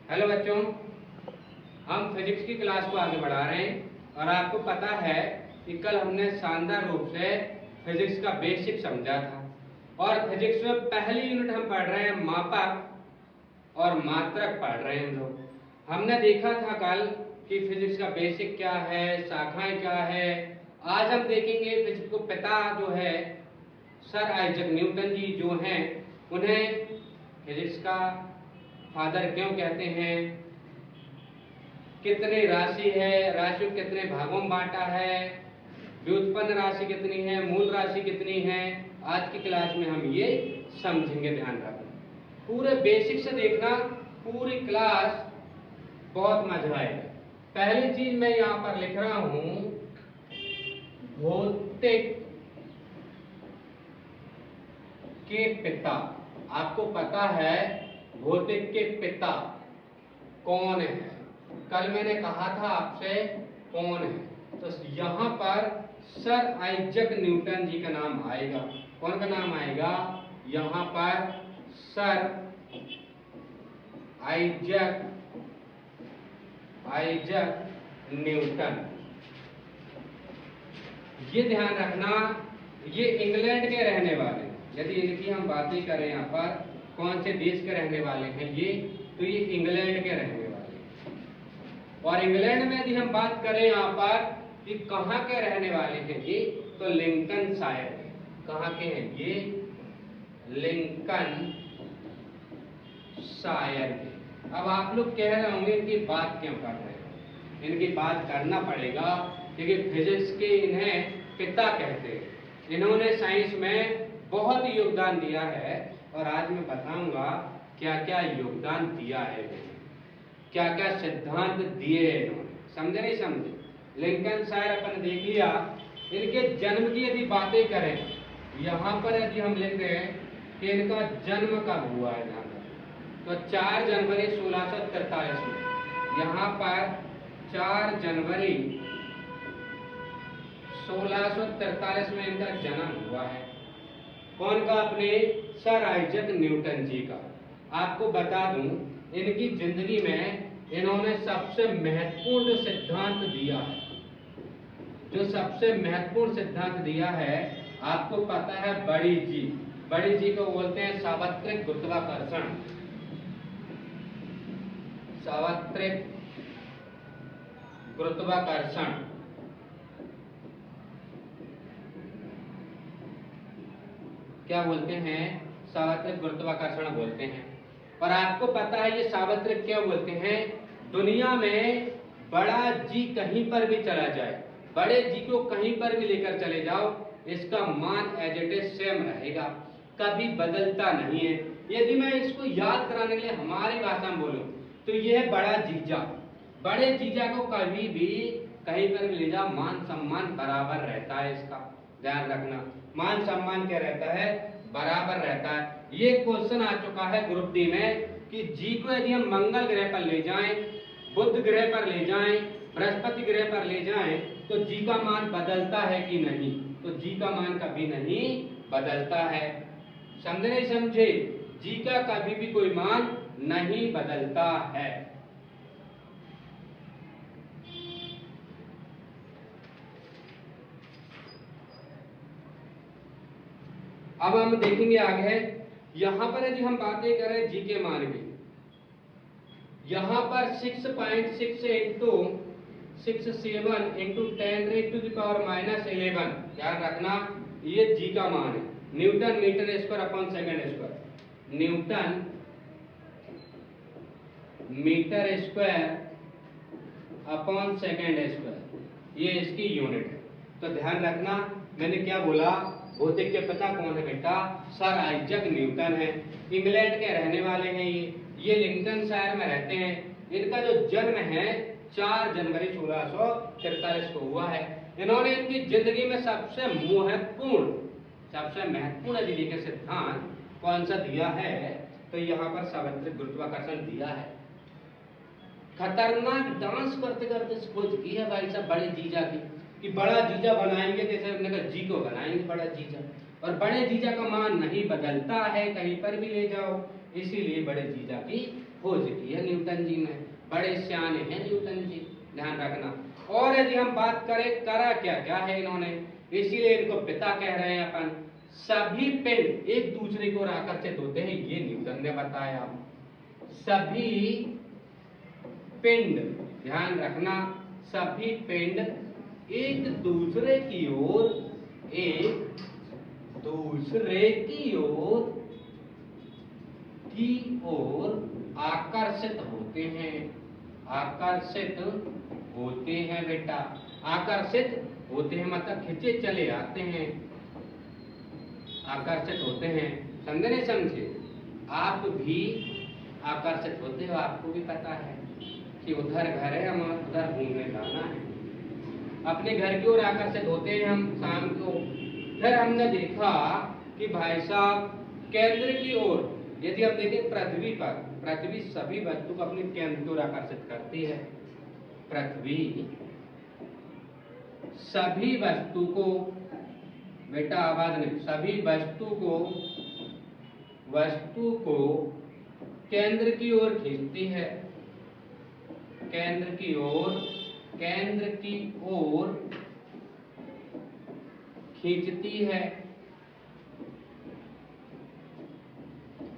Hello बच्चों, हम physics की क्लास को आगे बढ़ा रहे हैं और आपको पता है कि कल हमने शानदार रूप से फिजिक्स का बेसिक समझा था और फिजिक्स में पहली यूनिट हम पढ़ रहे हैं मापक और मात्रक पढ़ रहे हैं हम लोग। हमने देखा था कल कि फिजिक्स का बेसिक क्या है, शाखाएं क्या है। आज हम देखेंगे फिजिक्स को पिता जो है सर आइजैक न्यूटन जी जो हैं, उन्हें फिजिक्स का फादर क्यों कहते हैं, कितनी राशि है, राशि को कितने भागों में बांटा है, व्युत्पन्न राशि कितनी है, मूल राशि कितनी है। आज की क्लास में हम ये समझेंगे। ध्यान रखना, पूरे बेसिक से देखना, पूरी क्लास बहुत मजा आएगा। पहली चीज मैं यहाँ पर लिख रहा हूं, भौतिक के पिता। आपको पता है भौतिक के पिता कौन है? कल मैंने कहा था आपसे कौन है, तो यहां पर सर आइजैक न्यूटन जी का नाम आएगा। कौन का नाम आएगा? यहां पर सर आइजैक न्यूटन। ये ध्यान रखना, ये इंग्लैंड के रहने वाले। यदि इनकी हम बातें करें यहाँ पर कौन से देश के रहने वाले हैं ये, तो ये इंग्लैंड के रहने वाले हैं। और इंग्लैंड में यदि हम बात करें यहाँ पर कि कहाँ के रहने वाले हैं ये, तो लिंकन शायर है। कहाँ के हैं ये? लिंकन शायर के। अब आप लोग कह रहे होंगे इनकी बात क्यों कर रहे हो? इनकी बात करना पड़ेगा क्योंकि फिजिक्स के इन्हें पिता कहते हैं। इन्होंने साइंस में बहुत योगदान दिया है और आज मैं बताऊंगा क्या क्या योगदान दिया है, क्या क्या सिद्धांत दिए इन्होंने। समझे नहीं समझे? लिंकन शायर अपन देख लिया। इनके जन्म की यदि बातें करें, यहाँ पर यदि हम लिख रहे हैं कि इनका जन्म कब हुआ है, तो 4 जनवरी 1643 में। यहाँ पर 4 जनवरी 1643 में इनका जन्म हुआ है। कौन का? अपने सर आइजैक न्यूटन जी का। आपको बता दूं, इनकी जिंदगी में इन्होंने सबसे महत्वपूर्ण जो सिद्धांत दिया है, जो सबसे महत्वपूर्ण सिद्धांत दिया है, आपको पता है बड़ी जी। बड़ी जी को बोलते हैं सार्वत्रिक गुरुत्वाकर्षण। सार्वत्रिक गुरुत्वाकर्षण। क्या बोलते हैं? सार्वत्रिक गुरुत्वाकर्षण बोलते हैं। और आपको पता है ये सार्वत्रिक क्यों बोलते हैं? दुनिया में बड़ा जी कहीं पर भी चला जाए, बड़े जी को कहीं पर भी लेकर चले जाओ, इसका मान एज इट इज सेम रहेगा, कभी बदलता नहीं है। यदि मैं इसको याद कराने के लिए हमारी भाषा में बोलूं तो यह है बड़ा जीजा। बड़े जीजा को कभी भी कहीं पर भी ले जाओ, मान सम्मान बराबर रहता है। इसका ध्यान रखना, मान सम्मान क्या रहता है? बराबर रहता है। ये क्वेश्चन आ चुका है ग्रुप डी में कि जी को यदि हम मंगल ग्रह पर ले जाएं, बुध ग्रह पर ले जाएं, बृहस्पति ग्रह पर ले जाएं, तो जी का मान बदलता है कि नहीं? तो जी का मान कभी नहीं बदलता है। समझे नहीं समझे? जी का कभी भी कोई मान नहीं बदलता है। अब हम देखेंगे आगे, यहां पर यदि हम बातें करें जी के मान की, यहां पर 6.6 इंटू 67 इंटू 10⁻⁻11। ध्यान रखना, ये जी का मान है। Newton metre square upon second square. Newton metre square upon second square, ये इसकी यूनिट है। तो ध्यान रखना, मैंने क्या बोला? भौतिक के पिता कौन है बेटा? सर आइजैक न्यूटन है। इंग्लैंड के रहने वाले हैं ये लिंकन शायर में रहते हैं। इनका जो जन्म है 4 जनवरी 1643 को हुआ है। इन्होंने इनकी जिंदगी में सबसे महत्वपूर्ण यदि लिखे सिद्धांत कौन सा दिया है, तो यहाँ पर सार्वत्रिक गुरुत्वाकर्षण दिया है। खतरनाक डांस करते करते खोज की है भाई साहब बड़े जीजा की, कि बड़ा जीजा बनाएंगे, जैसे हमने कहा जी को बनाएंगे बड़ा जीजा, और बड़े जीजा का मान नहीं बदलता है, कहीं पर भी ले जाओ, इसीलिए बड़े जीजा की खोज की है न्यूटन जी ने, बड़े सियाने हैं न्यूटन जी, ध्यान रखना। और यदि हम बात करें करा क्या क्या है इन्होंने, इसीलिए इनको पिता कह रहे हैं अपन। सभी पिंड एक दूसरे को आकर्षित होते हैं, ये न्यूटन ने बताया। सभी पिंड, ध्यान रखना, सभी पिंड एक दूसरे की ओर आकर्षित होते हैं बेटा, आकर्षित होते हैं मतलब खिंचे चले आते हैं, आकर्षित होते हैं। समझे नहीं समझे? आप भी आकर्षित होते हो, आपको भी पता है कि उधर घर है, हम उधर घूमने जाना है, अपने घर की ओर आकर्षित होते हैं हम शाम को। फिर हमने देखा कि भाई साहब केंद्र की ओर, यदि हम देखें पृथ्वी पर, पृथ्वी सभी वस्तु को अपने केंद्र की ओर आकर्षित करती है। पृथ्वी सभी वस्तु को, बेटा आवाज नहीं, सभी वस्तु को केंद्र की ओर खींचती है, केंद्र की ओर खींचती है।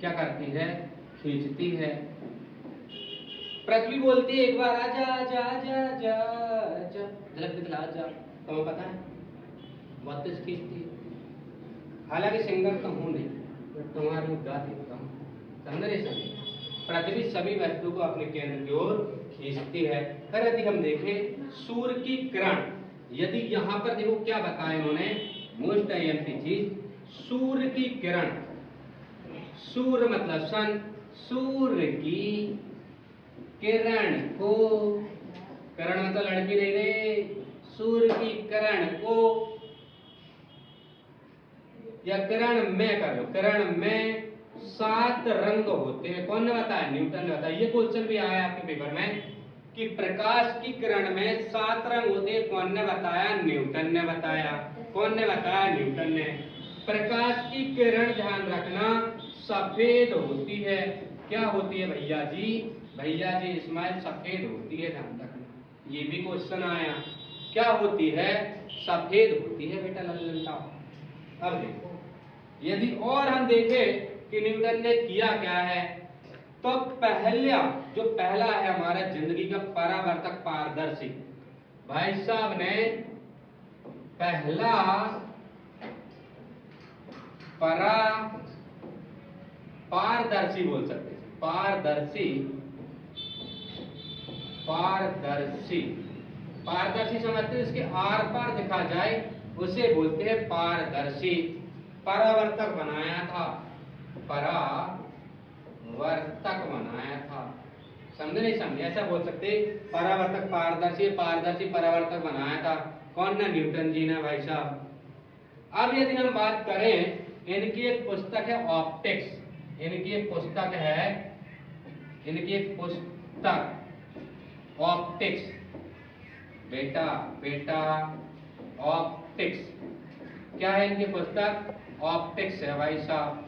क्या करती है? खींचती है। पृथ्वी बोलती है एक बार आजा आजा आजा आजा आजा, झलक दिखला आजा, तुम्हें पता है बहुत तेज खींचती है। हालांकि सिंगर तो हूं नहीं, तुम्हारी गा देता हूं, समझ रहे समझे? पृथ्वी सभी वस्तु को अपने केंद्र की ओर खींचती है। फिर यदि हम देखें सूर्य की किरण, यदि यहां पर देखो क्या बताया इन्होंने, मोस्ट आईएमपी चीज, सूर्य की किरण, सूर्य मतलब सन, सूर्य की किरण को, किरण मतलब लड़की नहीं रे, सूर्य की किरण को, या किरण में कर लो, किरण में 7 रंग होते हैं। कौन ने बताया? न्यूटन ने बताया। ये क्वेश्चन भी आया आपके पेपर में कि प्रकाश की किरण में 7 रंग होते हैं। कौन ने बताया? न्यूटन ने बताया। कौन ने बताया? न्यूटन ने। प्रकाश की किरण, ध्यान रखना, सफेद होती है। क्या होती है भैया जी? भैया जी इस्माइल, सफेद होती है, ध्यान रखना। ये भी क्वेश्चन आया। क्या होती है? सफेद होती है बेटा, लल्लनता। अब देखो, यदि और हम देखें कि न्यूटन ने किया क्या है, तो पहला है हमारा जिंदगी का परावर्तक पारदर्शी, भाई साहब ने पहला पारदर्शी बोल सकते हैं, पारदर्शी समझते हैं, इसके आर पार दिखा जाए उसे बोलते हैं पारदर्शी। परावर्तक बनाया था, समझे नहीं समझे? ऐसा बोल सकते, परावर्तक पारदर्शी, पारदर्शी परावर्तक बनाया था। कौन ने? न्यूटन जी ने भाई साहब। अब यदि हम बात करें, इनकी एक पुस्तक है ऑप्टिक्स, इनकी एक पुस्तक ऑप्टिक्स, बेटा ऑप्टिक्स। क्या है इनकी पुस्तक? ऑप्टिक्स है भाई साहब।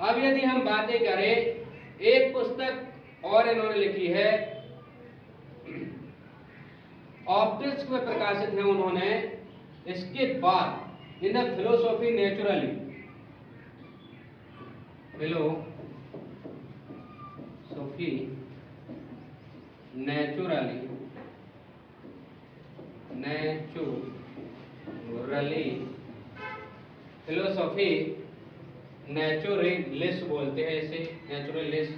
अब यदि हम बातें करें, एक पुस्तक और इन्होंने लिखी है, ऑप्टिक्स में प्रकाशित है उन्होंने। इसके बाद in the philosophy naturally, philosophy naturalist बोलते हैं इसे, नेचुरलिस्ट,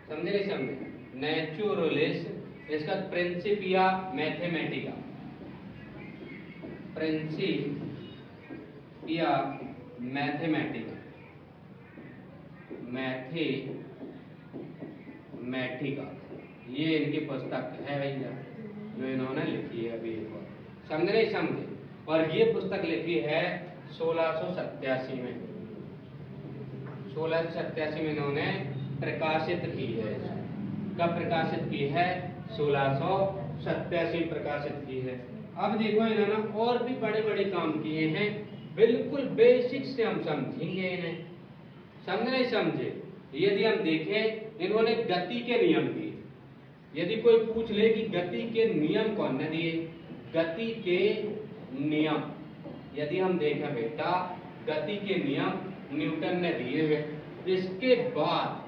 समझे नहीं समझे? नेचुरलिस्ट, इसका प्रिंसिपिया मैथमेटिका, मैथमेटिका, ये इनकी पुस्तक है भैया, जो इन्होंने लिखी है अभी एक बार, समझे नहीं समझे? और ये पुस्तक लिखी है 1687 में, 1687 में इन्होंने प्रकाशित की है। कब प्रकाशित की है? 1687 प्रकाशित की है। अब देखो, इन्होंने और भी बड़े बड़े काम किए हैं, बिल्कुल बेसिक से हम समझेंगे इन्हें, समझे नहीं समझे? यदि हम देखें इन्होंने गति के नियम दिए। यदि कोई पूछ ले कि गति के नियम कौन ने दिए, गति के नियम यदि हम देखें बेटा, गति के नियम न्यूटन ने दिए हैं। इसके बाद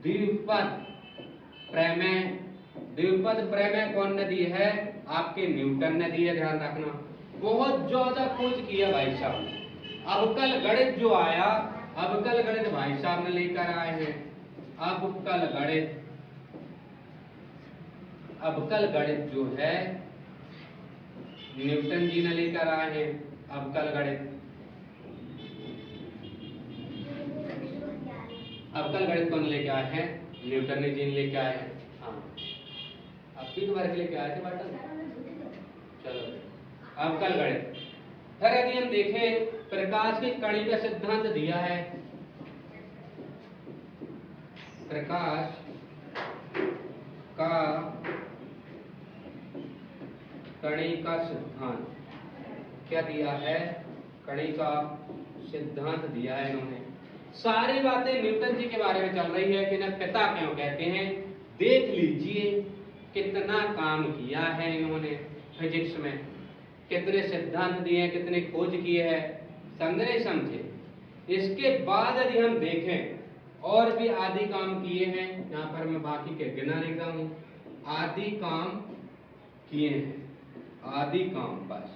द्विपद प्रमेय, द्विपद प्रमेय कौन ने दी है, आपके न्यूटन ने दी है, ध्यान रखना। बहुत ज्यादा खोज किया भाई साहब ने। अवकल गणित जो आया, अवकल गणित भाई साहब ने लेकर आए हैं। अवकल गणित, अवकल गणित जो है न्यूटन जी ने लेकर आए हैं। अवकल गणित, अवकल गणित कौन लेके आए हैं, न्यूटन जी ने लेके आए हैं। हाँ, अब भी दोबारा लेके आए थे बाटा। चलो, अवकल गणित। फिर यदि हम देखें प्रकाश की कणी का सिद्धांत दिया है, प्रकाश का कणी का सिद्धांत क्या दिया है, कणी का सिद्धांत दिया है इन्होंने। सारी बातें न्यूटन जी के बारे में चल रही है कि इन्हें पिता क्यों कहते हैं। देख लीजिए कितना काम किया है इन्होंने फिजिक्स में, कितने सिद्धांत दिए, कितने खोज किए हैं, समझे समझे। इसके बाद यदि हम देखें और भी आदि काम किए हैं, यहाँ पर मैं बाकी के गिना लिख रहा हूँ। आदि काम किए हैं, आदि काम, बस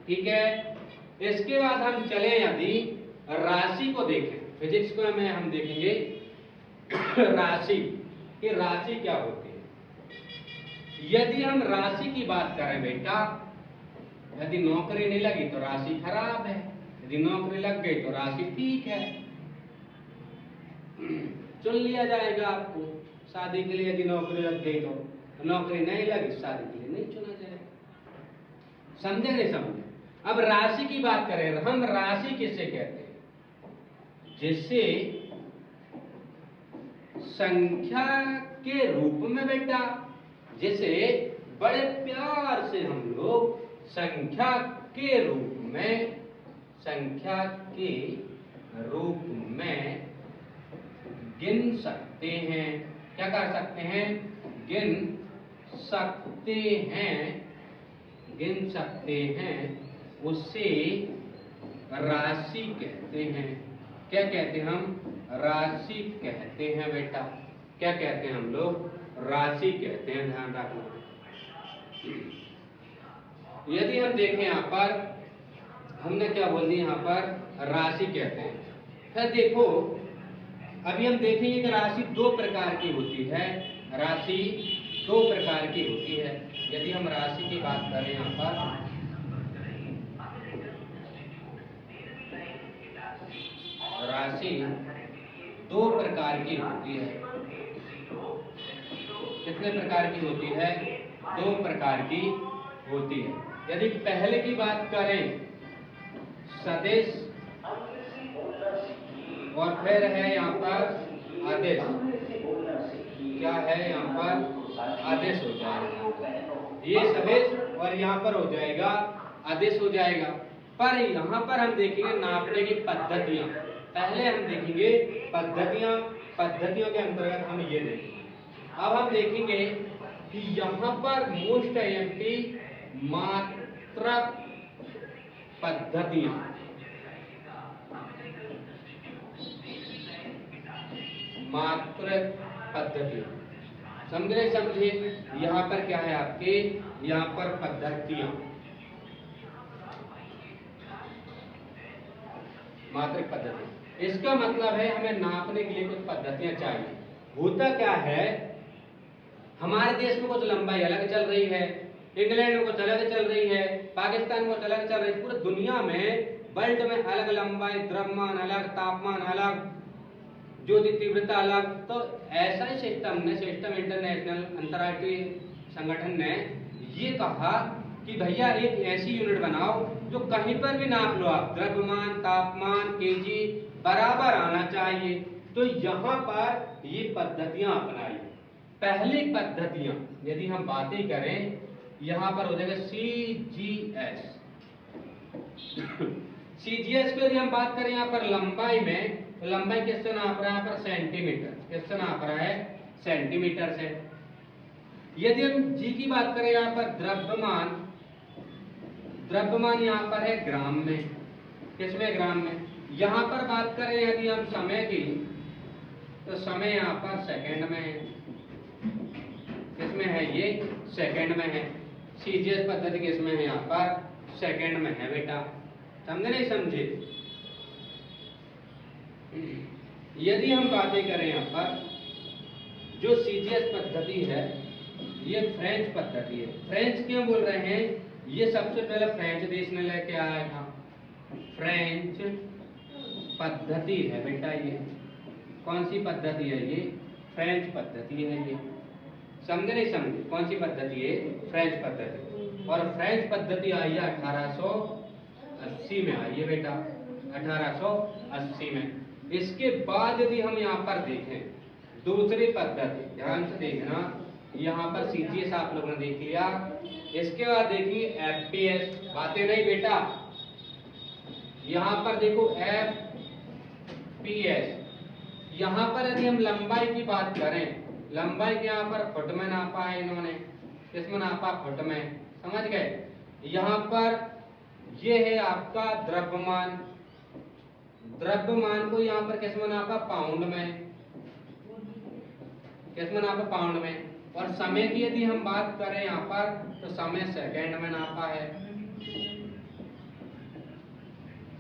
ठीक है। इसके बाद हम चले यदि राशि को देखें, फिजिक्स को में हम देखेंगे राशि कि राशि क्या होती है। यदि हम राशि की बात करें बेटा, यदि नौकरी नहीं लगी तो राशि खराब है, यदि नौकरी लग गई तो राशि ठीक है, चुन लिया जाएगा आपको शादी के लिए। यदि नौकरी लग गई तो, नौकरी नहीं लगी शादी के लिए नहीं चुना जाएगा। समझे नहीं समझे। अब राशि की बात करें, हम राशि किसे कहते हैं, जिसे संख्या के रूप में बेटा, जिसे बड़े प्यार से हम लोग संख्या के रूप में, संख्या के रूप में गिन सकते हैं। क्या कर सकते हैं, गिन सकते हैं, गिन सकते हैं, उसे राशि कहते हैं। क्या कहते हैं हम, राशि कहते हैं बेटा। क्या कहते हैं हम लोग, राशि कहते हैं, ध्यान रखना। यदि हम देखें यहाँ पर हमने क्या बोल दिया, यहाँ पर राशि कहते हैं। फिर देखो अभी हम देखेंगे कि राशि दो प्रकार की होती है, राशि दो प्रकार की होती है। यदि हम राशि की बात करें यहाँ पर, राशि दो प्रकार की होती है। कितने प्रकार की होती है, दो प्रकार की होती है। यदि पहले की बात करें सदिश, और फिर है यहाँ पर आदेश। क्या है यहाँ पर, आदेश हो जाएगा, ये सदिश और यहाँ पर हो जाएगा आदेश हो जाएगा। पर यहाँ पर हम देखेंगे नापने की पद्धतियां। पहले हम देखेंगे पद्धतियां, पद्धतियों के अंतर्गत हम ये देखेंगे। अब हम देखेंगे कि यहाँ पर मोस्ट एमपी मात्रक पद्धतियां, मात्रक पद्धतियां, समझे समझे। यहाँ पर क्या है आपके, यहाँ पर पद्धतियां, मात्रक पद्धति। इसका मतलब है हमें नापने के लिए कुछ पद्धतियां चाहिए। होता क्या है, हमारे देश में कुछ लंबाई अलग चल रही है, इंग्लैंड में कुछ अलग चल रही है, पाकिस्तान में कुछ अलग चल रही है, पूरी दुनिया में वर्ल्ड में अलग लंबाई, द्रव्यमान अलग, तापमान अलग, ज्योति तीव्रता अलग। तो ऐसा ही सिस्टम इंटरनेशनल अंतर्राष्ट्रीय संगठन ने ये कहा कि भैया एक ऐसी यूनिट बनाओ जो कहीं पर भी नाप लो आप, द्रव्यमान, तापमान, केजी बराबर आना चाहिए। तो यहाँ पर ये पद्धतियां अपनाई। पहली पद्धतियां यदि हम बातें करें, यहाँ पर हो जाएगा CGS, सीजीएस की यदि हम बात करें यहाँ पर लंबाई में, तो लंबाई किससे नाप रहा है यहाँ पर सेंटीमीटर, किससे नाप रहा है सेंटीमीटर से। यदि हम जी की बात करें यहाँ पर द्रव्यमान, द्रव्यमान यहाँ पर है ग्राम में, किसमें ग्राम में। यहाँ पर बात करें यदि हम समय की, तो समय यहाँ पर सेकंड में है, किसमें है ये सेकंड में है। सीजीएस पद्धति किसमें है यहाँ पर सेकंड में है बेटा, समझे नहीं समझे। यदि हम बातें करें यहाँ पर जो सीजीएस पद्धति है ये फ्रेंच पद्धति है। फ्रेंच क्यों बोल रहे हैं, ये सबसे पहले फ्रेंच देश ने लेके आया था, फ्रेंच पद्धति है बेटा ये। कौन सी पद्धति है ये, फ्रेंच पद्धति है ये, समझे नहीं समझे। कौन सी पद्धति है, फ्रेंच पद्धति। और फ्रेंच पद्धति आई है 1880 में आई है बेटा, 1880 में। इसके बाद यदि हम यहाँ पर देखें दूसरी पद्धति, ध्यान से देखना, यहाँ पर सीजीएस आप लोगों ने देख लिया, इसके बाद देखिए एफपीएस। बातें नहीं बेटा, यहाँ पर देखो एफपीएस। यहाँ पर यदि हम लंबाई की बात करें, लंबाई के यहाँ पर फुट में नापा है इन्होंने, किसमें नापा, फुट में, समझ गए। यहाँ पर ये है आपका द्रव्यमान, द्रव्यमान को यहाँ पर किसमें नापा, पाउंड में, किसमें नापा, पाउंड में। और समय की यदि हम बात करें यहाँ पर, तो समय सेकंड में नापा है।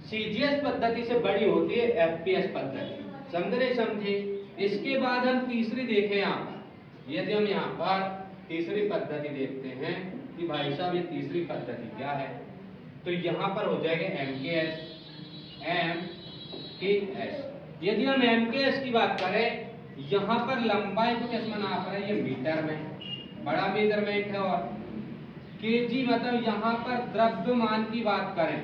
सीजीएस पद्धति से बड़ी होती है एफपीएस पद्धति, समझे नहीं समझे। इसके बाद हम तीसरी देखें यहाँ पर, यदि हम यहाँ पर तीसरी पद्धति देखते हैं कि भाई साहब ये तीसरी पद्धति क्या है, तो यहाँ पर हो जाएगा एमकेएस, एमकेएस। यदि हम एमकेएस की बात करें, यहाँ पर लंबाई को किसमें नाप रहे हैं, ये मीटर में, बड़ा मेजरमेंट है। और केजी मतलब यहाँ पर द्रव्यमान की बात करें,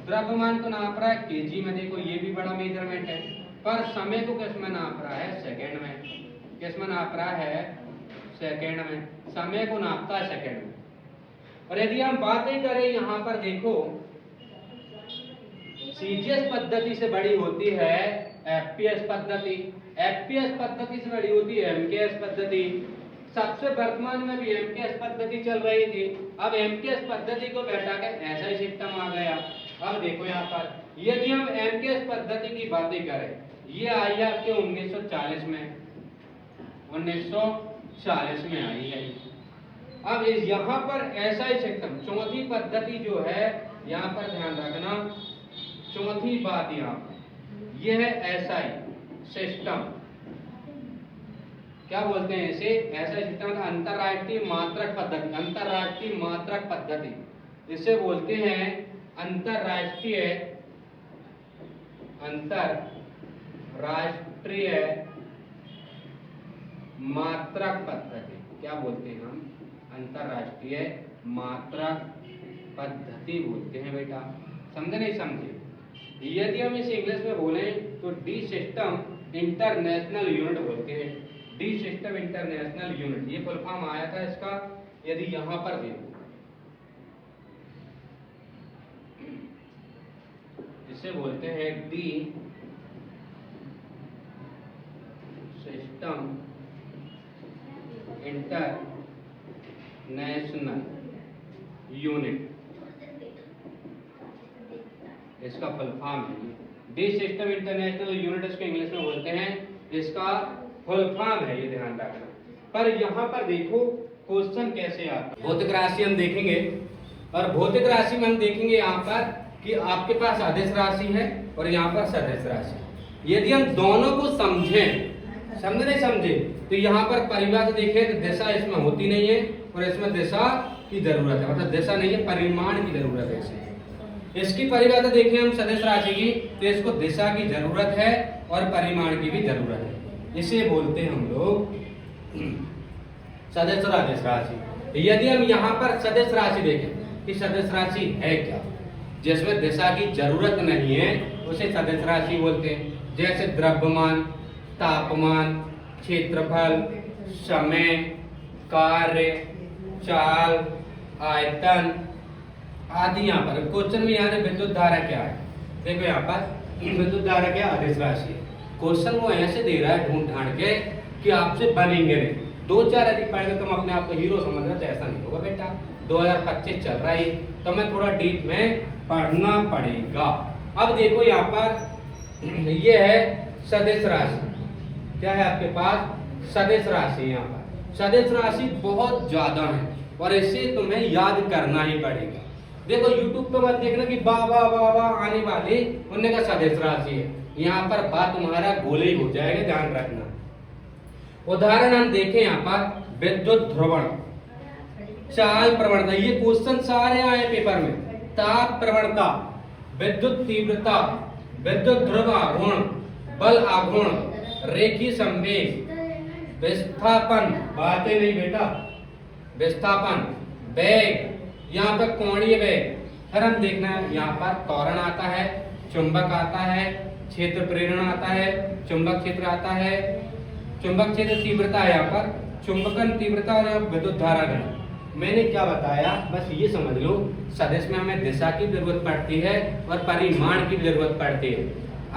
द्रव्यमान को नाप रहा है केजी में, देखो ये भी बड़ा मेजरमेंट है। पर समय को किसमें नाप रहा है, सेकंड में, किसमें नाप रहा है, सेकंड में, समय को नापता है सेकंड में। और यदि हम बातें करें यहाँ पर देखो, सीजीएस पद्धति से बड़ी होती है एफपीएस पद्धति, एफपीएस पद्धति से बड़ी होती है एमकेएस पद्धति। सबसे वर्तमान में भी एमकेएस पद्धति चल रही थी, अब एमकेएस पद्धति को बैठा के ऐसा ही सिस्टम आ गया। अब देखो यहाँ पर यदि हम एमकेएस पद्धति की बातें करें, ये आई है आपके 1940 में, 1940 में आई है। अब यहाँ पर ऐसा ही सिस्टम, चौथी पद्धति जो है यहाँ पर ध्यान रखना, चौथी बात यहाँ पर यह है एसआई सिस्टम। क्या बोलते हैं इसे, ऐसा सिस्टम का अंतरराष्ट्रीय मात्रक पद्धति, अंतरराष्ट्रीय मात्रक पद्धति, इसे बोलते हैं अंतरराष्ट्रीय मात्रक पद्धति। क्या बोलते हैं हम, अंतरराष्ट्रीय मात्रक पद्धति बोलते हैं बेटा, समझे नहीं समझे। यदि हम इसे इंग्लिश में बोलें तो डी सिस्टम इंटरनेशनल यूनिट बोलते हैं, डी सिस्टम इंटरनेशनल यूनिट, ये फुल फॉर्म आया था इसका। यदि यहाँ पर देखो, इसे बोलते हैं डी सिस्टम इंटरनेशनल यूनिट, इसका फुल फॉर्म है डी सिस्टम इंटरनेशनल यूनिट, इसको इंग्लिश में बोलते हैं, इसका फुल फॉर्म है, ये ध्यान रखना। पर यहाँ पर देखो क्वेश्चन कैसे आता है। भौतिक राशि हम देखेंगे, और भौतिक राशि में हम देखेंगे यहाँ पर कि आपके पास अदिश राशि है और यहाँ पर सदिश राशि। यदि हम दोनों को समझें, समझे नहीं समझे, तो यहाँ पर परिभाषा देखें तो दिशा इसमें होती नहीं है और इसमें दिशा की जरूरत है, मतलब दिशा नहीं है, परिमाण की जरूरत है इसे। इसकी परिभाषा देखें हम सदिश राशि की, तो इसको दिशा की जरूरत है और परिमाण की भी जरूरत है, इसे बोलते हैं हम लोग सदिश और अदिश राशि। यदि हम यहाँ पर सदिश राशि देखें कि सदिश राशि है क्या, जिसमें दिशा की जरूरत नहीं है उसे सदिश राशि बोलते हैं। जैसे द्रव्यमान, तापमान, क्षेत्रफल, समय, कार्य, चाल, आयतन आदि। यहाँ पर क्वेश्चन में यहाँ विद्युत धारा क्या है, देखो यहाँ पर विद्युत धारा क्या आदेश राशि है। क्वेश्चन वो ऐसे दे रहा है ढूंढ ढांड के कि आपसे बनेंगे नहीं। 2-4 अधिक पढ़ के तुम अपने आप को हीरो समझ रहे हो तो ऐसा नहीं होगा बेटा। 2025 चल रहा है तो मैं थोड़ा डीप में पढ़ना पड़ेगा। अब देखो यहाँ पर ये है सदिश राशि। क्या है आपके पास? सदिश राशि। यहाँ पर सदिश राशि बहुत ज्यादा है और इसे तुम्हें याद करना ही पड़ेगा। देखो YouTube पे मत देखना कि बाबा बाबा आने वाली उन्होंने का सदिश राशि है। यहाँ पर बात तुम्हारा गोले ही हो जाएगा, ध्यान रखना। उदाहरण हम देखें यहाँ पर विद्युत ध्रुवण, चाल प्रवणता। ये क्वेश्चन सारे आए पेपर में। ताप प्रवणता, विद्युत तीव्रता, विद्युत ध्रुव आघूर्ण, बल आघूर्ण, रेखीय संवेग, विस्थापन, बातें नहीं बेटा, विस्थापन, वेग, यहाँ पर कोणीय वेग। फिर हम देखना है यहाँ पर त्वरण आता है, चुंबक आता है, क्षेत्र प्रेरण आता है, चुंबक क्षेत्र आता है, चुंबक क्षेत्र तीव्रता है यहाँ पर, चुंबकन तीव्रता और यहाँ विद्युत धारा घन। मैंने क्या बताया बस ये समझ लो। सदिश में हमें दिशा की जरूरत पड़ती है और परिमाण की जरूरत पड़ती है।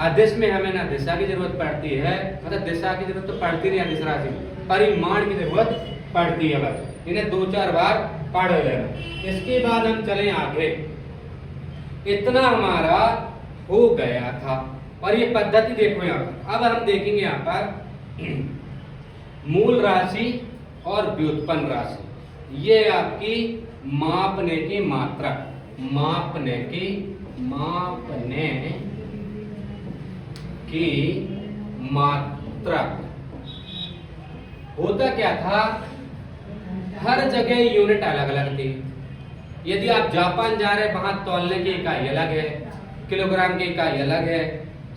अदिश में हमें ना दिशा की जरूरत पड़ती है, मतलब दिशा की जरूरत तो पड़ती नहीं अदिश राशि में, परिमाण की जरूरत पड़ती है। बस इन्हें 2-4 बार पढ़ लेना। इसके बाद हम चले आगे। इतना हमारा हो गया था और ये पद्धति देखो यहाँ पर। अब हम देखेंगे यहाँ पर मूल राशि और व्युत्पन्न राशि। ये आपकी मापने की मात्रक, मापने की मात्रक। होता क्या था, हर जगह यूनिट अलग अलग थी। यदि आप जापान जा रहे वहां तौलने की इकाई अलग है, किलोग्राम की इकाई अलग है,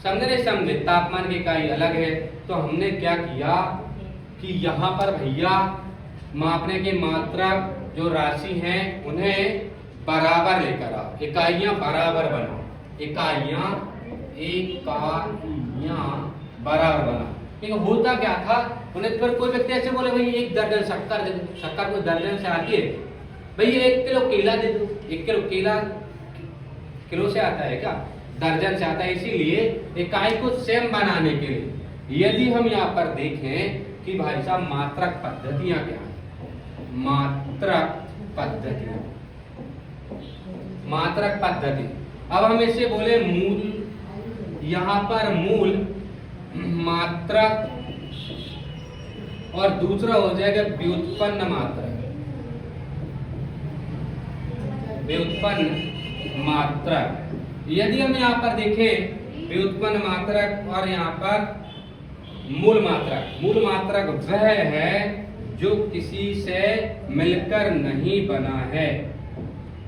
समझे नहीं समझे, तापमान की इकाई अलग है। तो हमने क्या किया कि यहाँ पर भैया मापने की मात्रक जो राशि हैं उन्हें बराबर लेकर आओ, इकाइयां बराबर बनाओ, इकाइयां बराबर बनाओ। ठीक है। होता क्या था, उन्हें फिर कोई व्यक्ति ऐसे बोले भाई 1 दर्जन शक्कर दे दो, शक्कर को दर्जन से आती है, भैया 1 किलो केला दे दो। 1 किलो केला किलो से आता है क्या, दर्जन से आता है। इसीलिए इकाई को सेम बनाने के लिए यदि हम यहाँ पर देखें कि भाई साहब मात्रक पद्धतियां क्या है, मात्रक पद्धति, मात्रक पद्धति। अब हम इसे बोले मूल, यहाँ पर मूल मात्रक और दूसरा हो जाएगा व्युत्पन्न मात्रक, व्युत्पन्न मात्रक। यदि हम यहाँ पर देखें व्युत्पन्न मात्रक और यहाँ पर मूल मात्रक, मूल मात्रक वह है जो किसी से मिलकर नहीं बना है।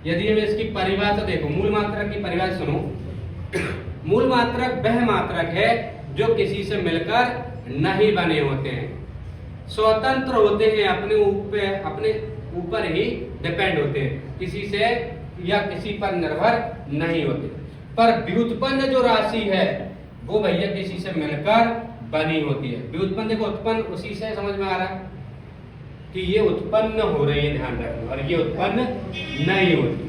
यदि हम इसकी परिभाषा देखो, मूल मात्रक की परिभाषा सुनो। मूल मात्रक वह मात्रक है जो किसी से मिलकर नहीं बने होते हैं, स्वतंत्र होते हैं, अपने ऊपर ही डिपेंड होते हैं, किसी से या किसी पर निर्भर नहीं होते। पर व्युत्पन्न जो राशि है वो भैया किसी से मिलकर बनी होती है। व्युत्पन्न देखो, उत्पन्न उसी से समझ में आ रहा है कि ये उत्पन्न हो रही है, ध्यान रखना, और ये उत्पन्न नहीं होती।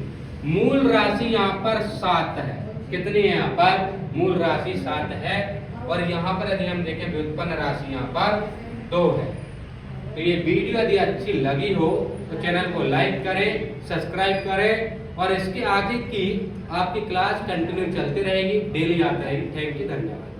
मूल राशि यहाँ पर 7 है। कितनी है यहाँ पर? मूल राशि 7 है। और यहाँ पर यदि हम देखें व्युत्पन्न राशि यहाँ पर 2 है। तो ये वीडियो यदि अच्छी लगी हो तो चैनल को लाइक करें, सब्सक्राइब करें और इसके आगे की आपकी क्लास कंटिन्यू चलती रहेगी, डेली आती रहेगी। थैंक यू, धन्यवाद।